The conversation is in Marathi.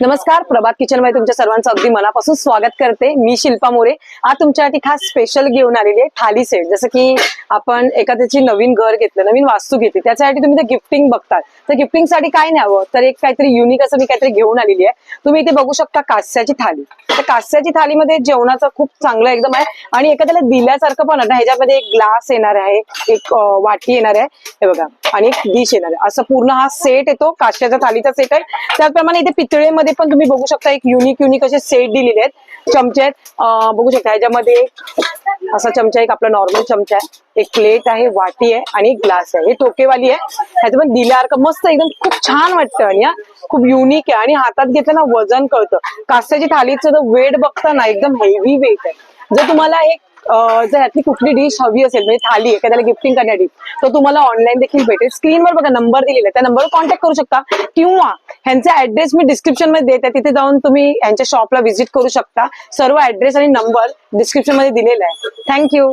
नमस्कार, प्रभात किचन मध्ये तुमच्या सर्वांचं अगदी मनापासून स्वागत करते. मी शिल्पा मोरे. आज तुमच्यासाठी खास स्पेशल घेऊन आलेली आहे थाली सेट. जसं की आपण एखाद्याची नवीन घर घेतलं, नवीन वास्तू घेतली, त्याच्यासाठी तुम्ही ते गिफ्टिंग बघतात. तर गिफ्टिंग साठी काय न्यावं, तर एक काहीतरी युनिक असं मी काहीतरी घेऊन आलेली आहे. तुम्ही इथे बघू शकता कास्याची थाली. तर कास्याची थालीमध्ये जेवणाचं खूप चांगलं एकदम आहे आणि एखाद्याला दिल्यासारखं पण आहे. ह्याच्यामध्ये एक ग्लास येणार आहे, एक वाटी येणार आहे, हे बघा, आणि एक डिश येणार आहे. असं पूर्ण हा सेट येतो, कास्याच्या थालीचा सेट आहे. त्याचप्रमाणे इथे पितळेमध्ये पण तुम्ही बघू शकता एक युनिक असे सेट दिलेले आहेत. चमचे आहेत, बघू शकता ह्याच्यामध्ये असा चमचा, एक आपला नॉर्मल चमचा आहे, एक प्लेट आहे, वाटी आहे आणि एक ग्लास आहे. हे टोकेवाली आहे. ह्याच्यामध्ये दिल्यासारखं मस्त एकदम खूप छान वाटतं आणि खूप युनिक आहे आणि हातात घेतलं ना वजन कळतं. कास्याची थालीचं वेट बघता ना एकदम हेवी वेट आहे. जर तुम्हाला एक जर ह्यातली कुठली डिश हवी असेल, म्हणजे थाली एखाद्याला गिफ्टिंग करण्यासाठी, तर तुम्हाला ऑनलाईन देखील भेटेल. स्क्रीनवर बघा नंबर दिलेला आहे, त्या नंबरवर कॉन्टॅक्ट करू शकता किंवा ह्यांचा ऍड्रेस मी डिस्क्रिप्शन मध्ये देते, तिथे जाऊन तुम्ही यांच्या शॉपला व्हिजिट करू शकता. सर्व ऍड्रेस आणि नंबर डिस्क्रिप्शन मध्ये दिलेला आहे. थँक्यू.